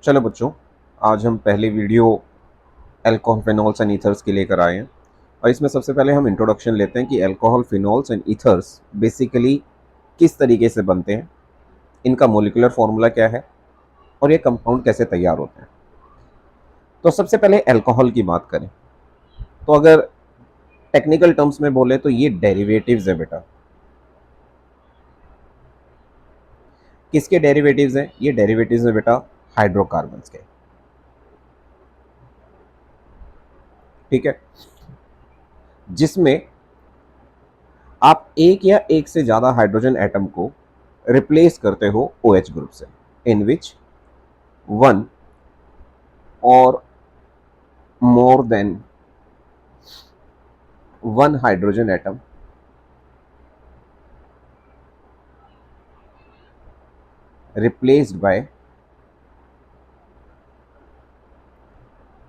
चलो बच्चों, आज हम पहली video alcohol phenols and ethers की लेकर आए हैं। और इसमें सबसे पहले हम इंट्रोडक्शन लेते हैं कि alcohol phenols and ethers basically किस तरीके से बनते हैं, इनका मोलिकुलर फॉर्मूला क्या है और ये कंपाउंड कैसे तैयार होते हैं। तो सबसे पहले अल्कोहल की बात करें तो अगर टेक्निकल टर्म्स में बोले तो ये डेरिवेटिव्स है बेटा। किसके डेरिवेटिव्स हैं? ये डेरिवेटिव्स है बेटा हाइड्रोकार्बन्स के। ठीक है, जिसमें आप एक या एक से ज्यादा हाइड्रोजन एटम को रिप्लेस करते हो OH ग्रुप से, इन विच वन और more than one hydrogen atom replaced by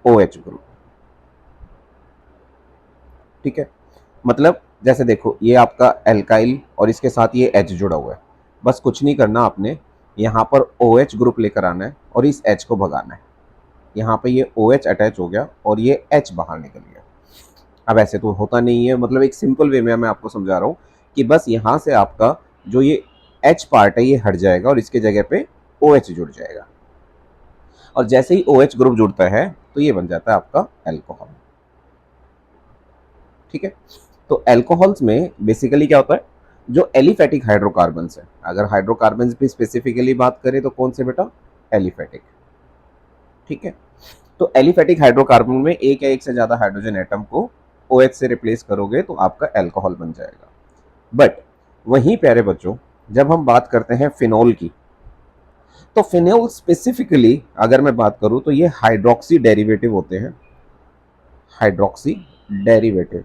OH group. ठीक है, मतलब जैसे देखो ये आपका एल्काइल और इसके साथ ये H जुड़ा हुआ है। बस कुछ नहीं करना आपने, यहाँ पर OH ग्रुप लेकर आना है और इस H को भगाना है। यहाँ पे ये OH अटैच हो गया और ये H बाहर निकल गया। अब ऐसे तो होता नहीं है, मतलब एक सिंपल वे में मैं आपको समझा रहा हूँ कि बस यहाँ से आपका जो ये H पार्ट है ये हट जाएगा और इसके जगह पे OH जुड़ जाएगा। और जैसे ही OH ग्रुप जुड़ता है तो ये बन जाता है आपका अल्कोहल। ठीक है, तो अल्कोहल्स में बेसिकली क्या होता है, जो एलिफेटिक हाइड्रोकार्बन्स है, अगर हाइड्रोकार्बन्स भी स्पेसिफिकली बात करें तो कौन से बेटा? एलिफेटिक। ठीक है, तो एलिफेटिक हाइड्रोकार्बन में एक या एक से ज्यादा हाइड्रोजन एटम को OH से रिप्लेस करोगे तो आपका अल्कोहल बन जाएगा। बट वहीं प्यारे बच्चों, जब हम बात करते हैं फिनोल की, तो फिनोल स्पेसिफिकली अगर मैं बात करूं तो ये हाइड्रोक्सी डेरिवेटिव होते हैं। हाइड्रोक्सी डेरिवेटिव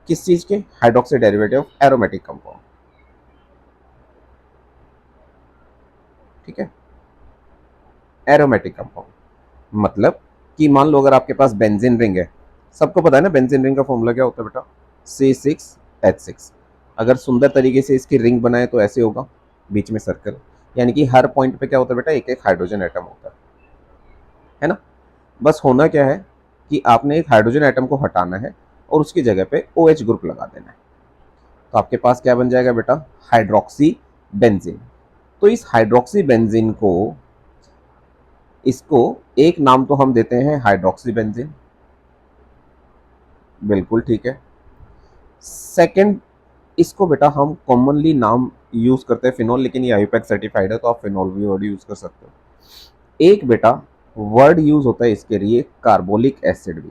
किस चीज के? Hydroxy derivative of aromatic compound. ठीक है, एरोमेटिक कंपाउंड मतलब कि मान लो अगर आपके पास बेंजीन रिंग है, सबको पता है ना बेंजीन रिंग का फॉर्मूला क्या होता है बेटा? C6H6। अगर सुंदर तरीके से इसकी रिंग बनाए तो ऐसे होगा, बीच में सर्कल, यानी कि हर पॉइंट पे क्या होता है बेटा? एक एक हाइड्रोजन एटम होता है ना। बस होना क्या है कि आपने एक हाइड्रोजन एटम को हटाना है और उसकी जगह पे OH ग्रुप लगा देना है, तो आपके पास क्या बन जाएगा बेटा? Hydroxy benzene. तो इस हाइड्रोक्सी बेंजीन को, इसको एक नाम तो हम देते हैं हाइड्रोक्सी बेंजीन, बिल्कुल ठीक है। सेकंड, इसको बेटा हम कॉमनली नाम यूज करते हैं फिनोल, लेकिन ये आईयूपैक सर्टिफाइड है तो आप फिनोल भी वर्ड यूज कर सकते हो। एक बेटा वर्ड यूज होता है इसके लिए कार्बोलिक एसिड भी,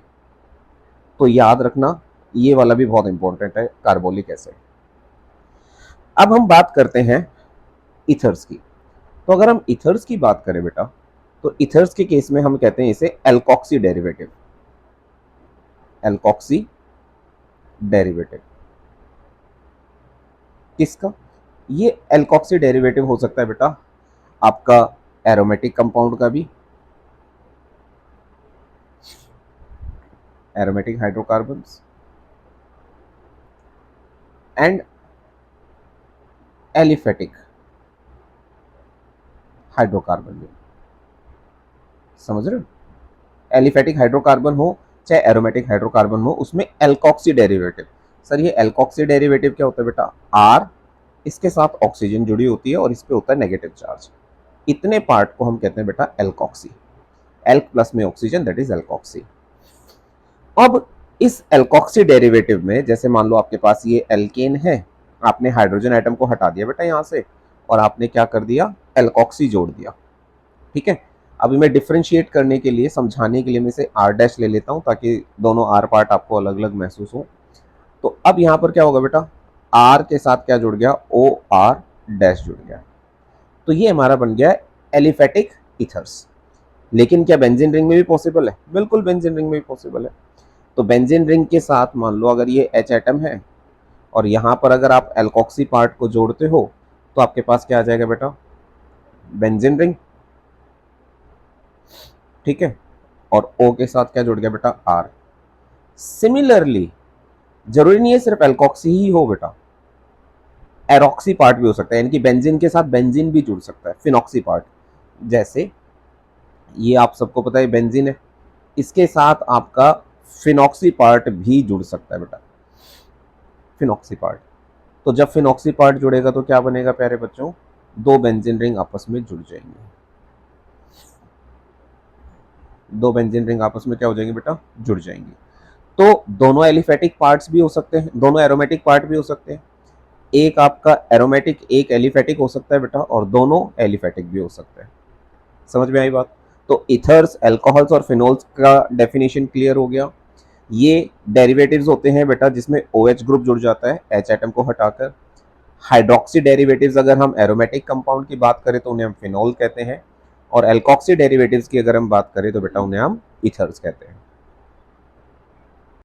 तो याद रखना ये वाला भी बहुत इंपॉर्टेंट है, कार्बोलिक एसिड। अब हम बात करते हैं इथर्स की। तो अगर हम इथर्स की बात करें बेटा, तो इथर्स के केस में हम कहते हैं इसे एल्कोक्सी डेरिवेटिव। एल्कोक्सी डेरिवेटिव किसका? ये एल्कोक्सी डेरिवेटिव हो सकता है बेटा आपका एरोमेटिक कंपाउंड का भी, aromatic hydrocarbons and aliphatic hydrocarbon भी। समझ रहे हो? एलिफेटिक हाइड्रोकार्बन हो चाहे एरोमेटिक हाइड्रोकार्बन हो, उसमें एल्कोक्सी डेरिवेटिव। सर ये एल्कोक्सी डेरिवेटिव क्या होता है बेटा? आर, इसके साथ ऑक्सीजन जुड़ी होती है और इस पे होता है नेगेटिव चार्ज। इतने पार्ट को हम कहते हैं बेटा एल्कोक्सी। एल्क प्लस में ऑक्सीजन, दैट इज एल्कोक्सी। अब इस एल्कोक्सी डेरिवेटिव में जैसे मान लो आपके पास ये एल्केन है, आपने हाइड्रोजन एटम को हटा दिया बेटा यहाँ से और आपने क्या कर दिया? एल्कोक्सी जोड़ दिया। ठीक है, अभी मैं डिफ्रेंशिएट करने के लिए, समझाने के लिए मैं इसे R डैश ले लेता हूँ ताकि दोनों R पार्ट आपको अलग अलग महसूस हो। तो अब यहाँ पर क्या होगा बेटा? R के साथ क्या जुड़ गया? OR डैश जुड़ गया। तो ये हमारा बन गया एलिफेटिक इथर्स। लेकिन क्या बेंजीन रिंग में भी पॉसिबल है? बिल्कुल बेंजीन रिंग में भी पॉसिबल है। तो बेंजीन रिंग के साथ मान लो अगर ये H एटम है और यहाँ पर अगर आप एल्कोक्सी पार्ट को जोड़ते हो तो आपके पास क्या आ जाएगा बेटा? Benzene ring. ठीक है, और O के साथ क्या जुड़ गया बेटा? R। सिमिलरली जरूरी नहीं है सिर्फ एल्कोक्सी ही हो बेटा, एरोक्सी पार्ट भी हो सकता है, यानी कि बेंजीन के साथ बेंजीन भी जुड़ सकता है, फिनॉक्सी पार्ट। जैसे ये आप सबको पता है बेंजीन है, इसके साथ आपका फिनॉक्सी पार्ट भी जुड़ सकता है बेटा, फिनॉक्सी पार्ट। तो जब फिनॉक्सी पार्ट जुड़ेगा तो क्या बनेगा प्यारे बच्चों, दो बेंजीन रिंग आपस में जुड़ जाएंगे, दो बेंजीन रिंग आपस में क्या हो जाएंगे बेटा, जुड़ जाएंगे। तो दोनों एलिफेटिक पार्ट्स भी हो सकते हैं, दोनों एरोमेटिक पार्ट भी हो सकते हैं, एक आपका एरोमेटिक एक एलिफेटिक हो सकता है बेटा, और दोनों एलिफेटिक भी हो सकते हैं। समझ में आई बात? तो इथर्स, अल्कोहल्स और फिनोल्स का डेफिनेशन क्लियर हो गया। ये डेरिवेटिव्स होते हैं बेटा जिसमें OH ग्रुप जुड़ जाता है H एटम को हटाकर। हाइड्रोक्सी डेरिवेटिव्स अगर हम एरोमेटिक कंपाउंड की बात करें तो उन्हें हम फिनोल कहते हैं, और एल्कोक्सी डेरिवेटिव्स की अगर हम बात करें तो बेटा उन्हें हम इथर्स कहते हैं।